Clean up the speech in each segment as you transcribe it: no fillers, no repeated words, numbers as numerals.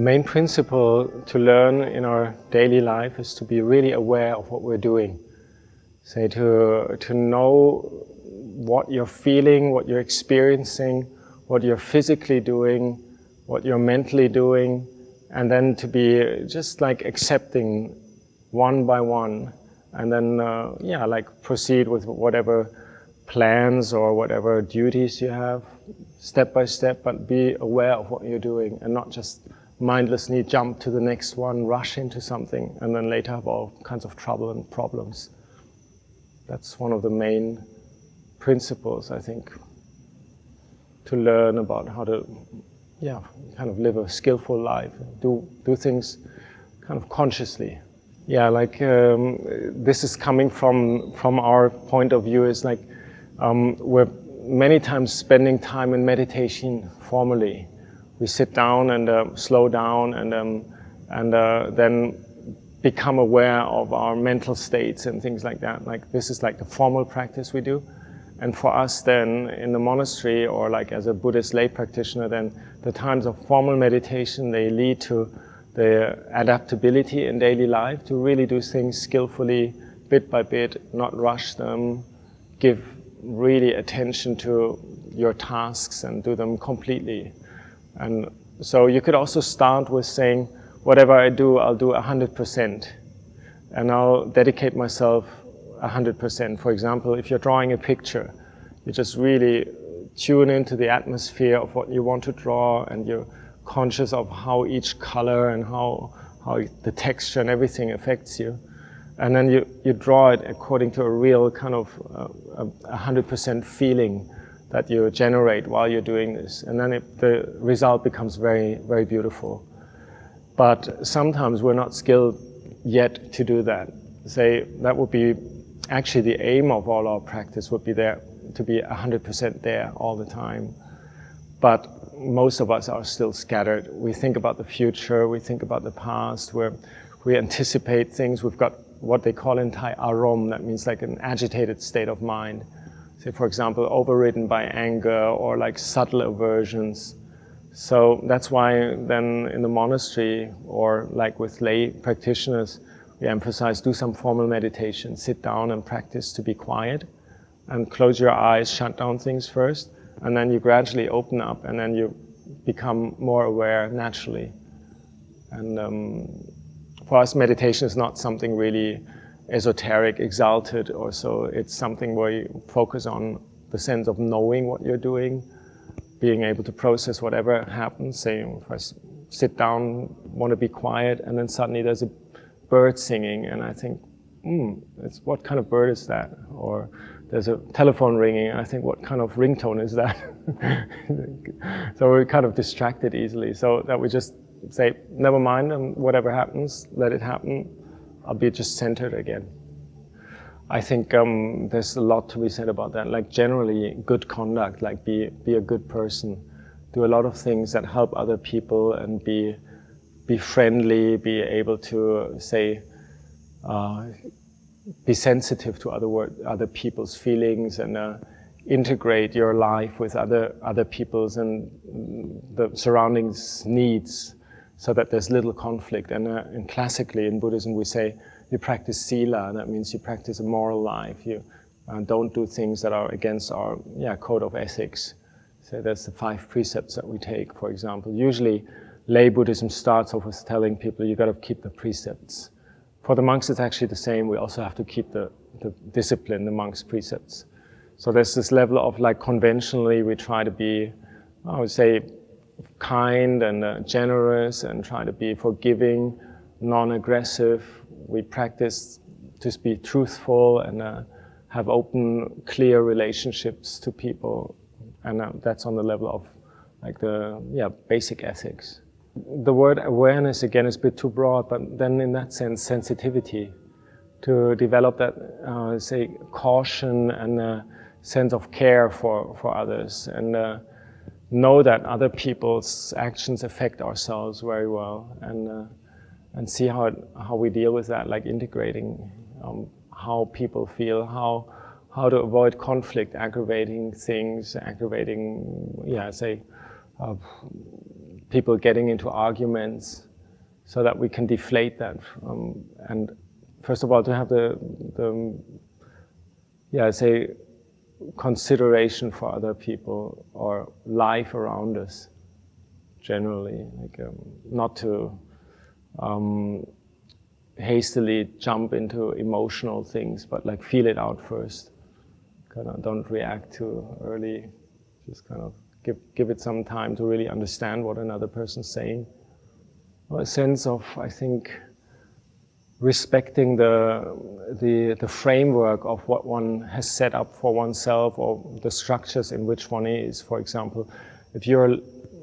main principle to learn in our daily life is to be really aware of what we're doing. Say to know what you're feeling, what you're experiencing, what you're physically doing, what you're mentally doing, and then to be just like accepting one by one, and then like proceed with whatever plans or whatever duties you have, step by step, but be aware of what you're doing and not just mindlessly jump to the next one, rush into something, and then later have all kinds of trouble and problems. That's one of the main principles, I think, to learn about how to, kind of live a skillful life, do things kind of consciously. This is coming from our point of view is like we're many times spending time in meditation formally. We sit down and slow down and then become aware of our mental states and things like that. Like this is like the formal practice we do. And for us then in the monastery or like as a Buddhist lay practitioner, then the times of formal meditation, they lead to the adaptability in daily life, to really do things skillfully, bit by bit, not rush them, give really attention to your tasks and do them completely. And so you could also start with saying, whatever I do, I'll do 100%. And I'll dedicate myself 100%. For example, if you're drawing a picture, you just really tune into the atmosphere of what you want to draw, and you're conscious of how each color and how the texture and everything affects you. And then you draw it according to a real kind of 100% feeling that you generate while you're doing this. And then the result becomes very, very beautiful. But sometimes we're not skilled yet to do that. Say that would be actually the aim of all our practice would be there, to be 100% there all the time. But most of us are still scattered. We think about the future, we think about the past, we anticipate things. We've got what they call in Thai arom, that means like an agitated state of mind. Say, for example, overridden by anger or like subtle aversions. So that's why then in the monastery or like with lay practitioners, we emphasize do some formal meditation, sit down and practice to be quiet and close your eyes, shut down things first, and then you gradually open up and then you become more aware naturally. And for us, meditation is not something really esoteric, exalted or so. It's something where you focus on the sense of knowing what you're doing, being able to process whatever happens. Say, if I sit down, want to be quiet, and then suddenly there's a bird singing, and I think, what kind of bird is that? Or there's a telephone ringing, and I think, what kind of ringtone is that? So we're kind of distracted easily, so that we just say, never mind, and whatever happens, let it happen. I'll be just centered again. I think there's a lot to be said about that. Like generally, good conduct, like be a good person, do a lot of things that help other people, and be friendly, be able to say, be sensitive to other people's feelings, and integrate your life with other people's and the surroundings' needs, so that there's little conflict. And classically in Buddhism we say you practice sila, that means you practice a moral life. You don't do things that are against our code of ethics. So that's the 5 precepts that we take, for example. Usually lay Buddhism starts off with telling people you got to keep the precepts. For the monks it's actually the same. We also have to keep the discipline, the monks' precepts. So there's this level of like conventionally we try to be, I would say, kind and generous, and try to be forgiving, non-aggressive. We practice to be truthful and have open, clear relationships to people, and that's on the level of like the basic ethics. The word awareness again is a bit too broad, but then in that sense sensitivity, to develop that say caution and a sense of care for others, and know that other people's actions affect ourselves very well, and see how we deal with that, like integrating how people feel, how to avoid conflict, aggravating things, people getting into arguments, so that we can deflate that. And first of all, to have the consideration for other people or life around us generally, not to hastily jump into emotional things, but feel it out first. Don't react too early. Just give it some time to really understand what another person's saying. A sense of, I think, respecting the framework of what one has set up for oneself, or the structures in which one is. For example, if you're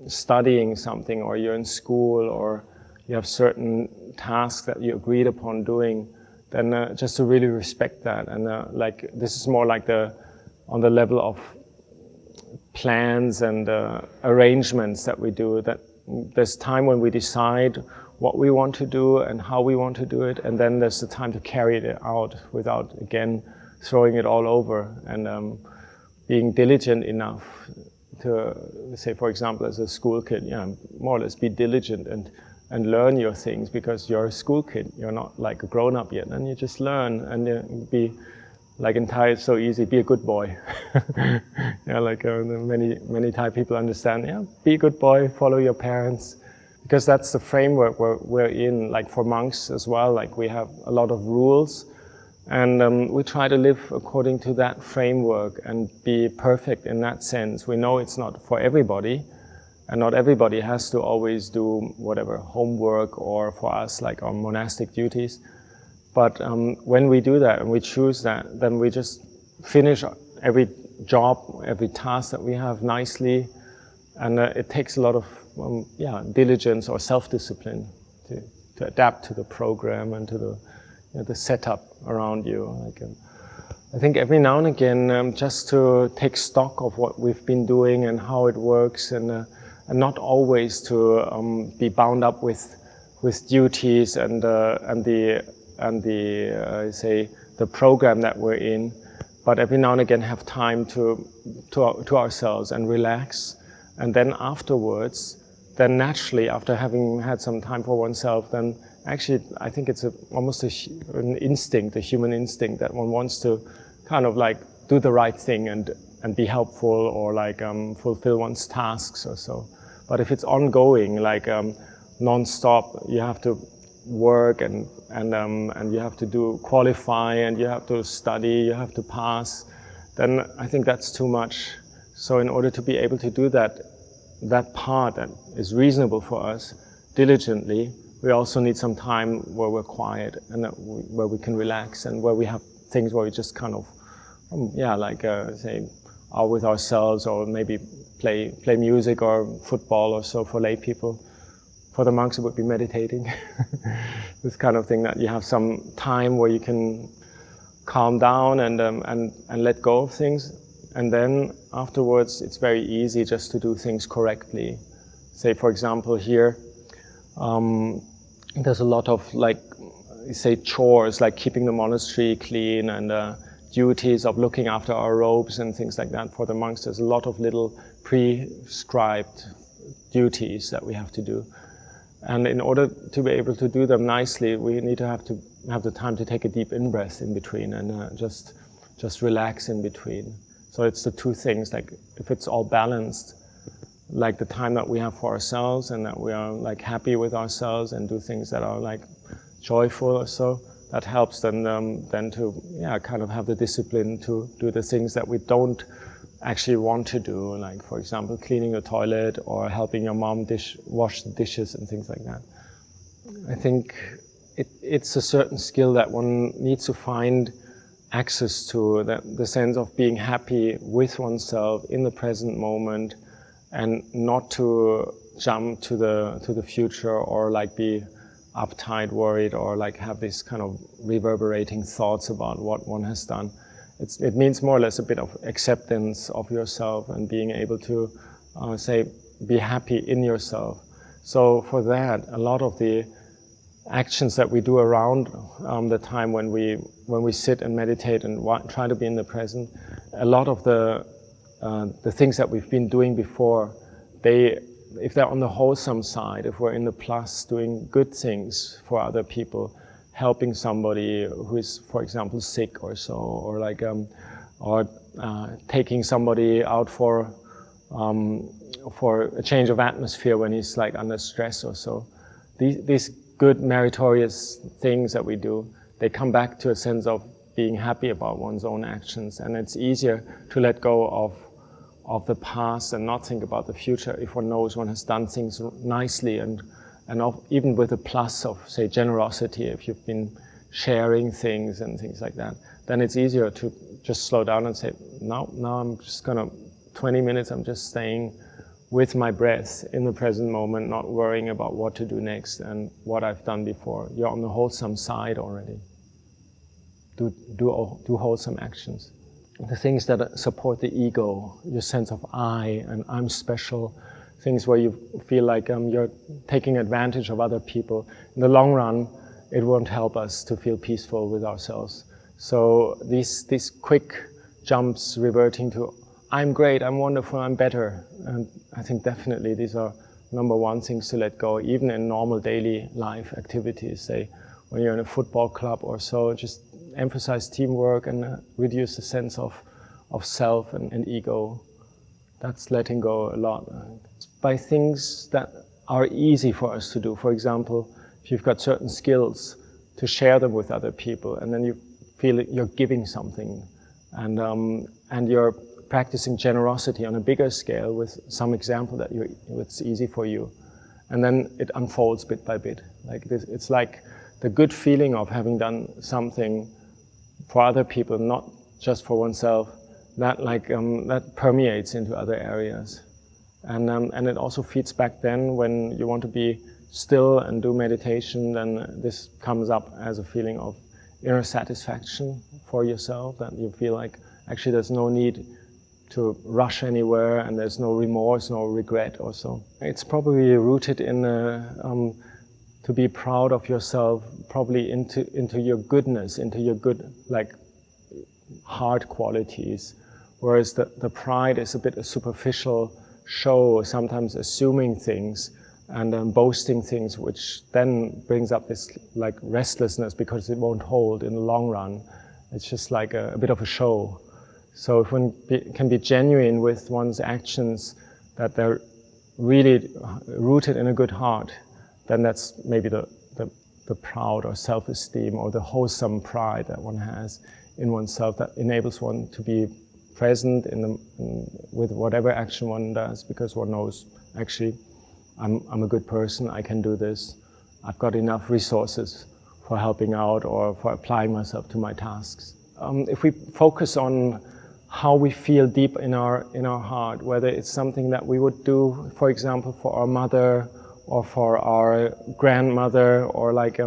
studying something, or you're in school, or you have certain tasks that you agreed upon doing, then just to really respect that. And this is more on the level of plans and arrangements that we do, that there's time when we decide what we want to do and how we want to do it, and then there's the time to carry it out without, again, throwing it all over, and being diligent enough to, say, for example, as a school kid, more or less be diligent and learn your things, because you're a school kid, you're not like a grown-up yet, and you just learn, and be in Thai it's so easy, be a good boy. Many Thai people understand, be a good boy, follow your parents, because that's the framework we're in. For monks as well, we have a lot of rules, and we try to live according to that framework and be perfect in that sense. We know it's not for everybody, and not everybody has to always do whatever homework, or for us our monastic duties. But when we do that and we choose that, then we just finish every job, every task that we have nicely, and it takes a lot of diligence or self-discipline to adapt to the program and to the setup around you. I think every now and again, just to take stock of what we've been doing and how it works, and not always to be bound up with duties and the program that we're in, but every now and again have time to ourselves and relax, and then afterwards, then naturally, after having had some time for oneself, then actually I think it's almost an instinct, a human instinct, that one wants to do the right thing and be helpful, or fulfill one's tasks or so. But if it's ongoing, non-stop, you have to work and you have to qualify, and you have to study, you have to pass, then I think that's too much. So in order to be able to do that part that is reasonable for us diligently, we also need some time where we're quiet, and where we can relax, and where we have things where we just say, are with ourselves, or maybe play music or football or so for lay people. For the monks, it would be meditating. This kind of thing, that you have some time where you can calm down and let go of things, and then afterwards it's very easy just to do things correctly. Say, for example, here there's a lot of chores, like keeping the monastery clean, and duties of looking after our robes and things like that. For the monks, there's a lot of little prescribed duties that we have to do. And in order to be able to do them nicely, we need to have the time to take a deep in-breath in between, and just relax in between. So it's the two things, if it's all balanced, the time that we have for ourselves, and that we are happy with ourselves and do things that are joyful or so, that helps then to have the discipline to do the things that we don't actually want to do, for example, cleaning the toilet, or helping your mom wash the dishes and things like that. I think it's a certain skill that one needs to find access to, that the sense of being happy with oneself in the present moment, and not to jump to the future, or be uptight, worried, or have this kind of reverberating thoughts about what one has done. It means more or less a bit of acceptance of yourself, and being able to be happy in yourself. So for that, a lot of the actions that we do around the time when we sit and meditate and try to be in the present, a lot of the things that we've been doing before, they if they're on the wholesome side, if we're in the plus, doing good things for other people, helping somebody who is, for example, sick or so, or like, or taking somebody out for a change of atmosphere when he's like under stress or so. These good meritorious things that we do, they come back to a sense of being happy about one's own actions, and it's easier to let go of the past and not think about the future if one knows one has done things nicely and even with a plus of, say, generosity, if you've been sharing things and things like that, then it's easier to just slow down and say, now I'm just gonna, 20 minutes I'm just staying with my breath in the present moment, not worrying about what to do next and what I've done before. You're on the wholesome side already. Do wholesome actions. The things that support the ego, your sense of I and I'm special, things where you feel like you're taking advantage of other people. In the long run, it won't help us to feel peaceful with ourselves. So these quick jumps reverting to I'm great, I'm wonderful, I'm better. And I think definitely these are number one things to let go, even in normal daily life activities. Say when you're in a football club or so, just emphasize teamwork and reduce the sense of self and ego. That's letting go a lot. By things that are easy for us to do. For example, if you've got certain skills, to share them with other people, and then you feel you're giving something, and you're practicing generosity on a bigger scale with some example that it's easy for you, and then it unfolds bit by bit. Like this, it's like the good feeling of having done something for other people, not just for oneself. That permeates into other areas, and it also feeds back. Then when you want to be still and do meditation, then this comes up as a feeling of inner satisfaction for yourself, that you feel like actually there's no need to rush anywhere, and there's no remorse, no regret or so. It's probably rooted in to be proud of yourself, probably into your goodness, into your good, like, heart qualities, whereas the pride is a bit a superficial show, sometimes assuming things and boasting things, which then brings up this like restlessness because it won't hold in the long run. It's just like a bit of a show. So if one can be genuine with one's actions, that they're really rooted in a good heart, then that's maybe the proud or self-esteem or the wholesome pride that one has in oneself that enables one to be present with whatever action one does, because one knows, actually, I'm a good person, I can do this, I've got enough resources for helping out or for applying myself to my tasks. If we focus on how we feel deep in our heart, whether it's something that we would do, for example, for our mother or for our grandmother, or like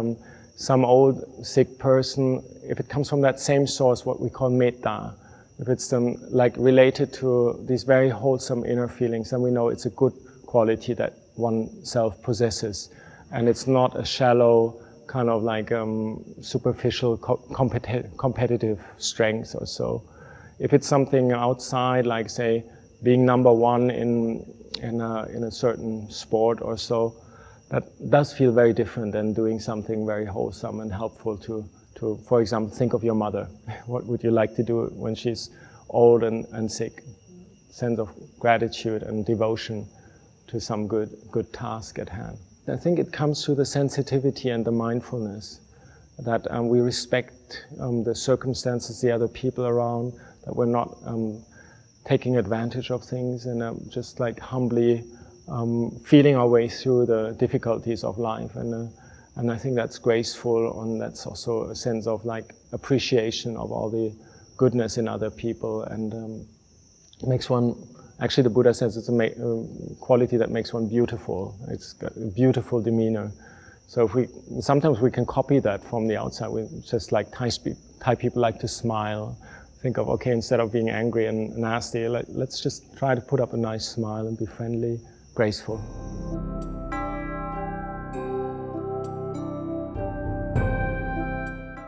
some old sick person, if it comes from that same source, what we call metta, if it's like related to these very wholesome inner feelings, then we know it's a good quality that oneself possesses, and it's not a shallow kind of like superficial competitive strength or so. If it's something outside, like say being number one in a certain sport or so, that does feel very different than doing something very wholesome and helpful to for example, think of your mother. What would you like to do when she's old and sick? Sense of gratitude and devotion to some good task at hand. I think it comes through the sensitivity and the mindfulness, that we respect the circumstances, the other people around, that we're not taking advantage of things, and just like humbly feeling our way through the difficulties of life. And I think that's graceful, and that's also a sense of like appreciation of all the goodness in other people, and makes one, actually the Buddha says it's a quality that makes one beautiful. It's got a beautiful demeanor. So sometimes we can copy that from the outside. We just like Thai people like to smile. Think of, okay, instead of being angry and nasty, let's just try to put up a nice smile and be friendly, graceful.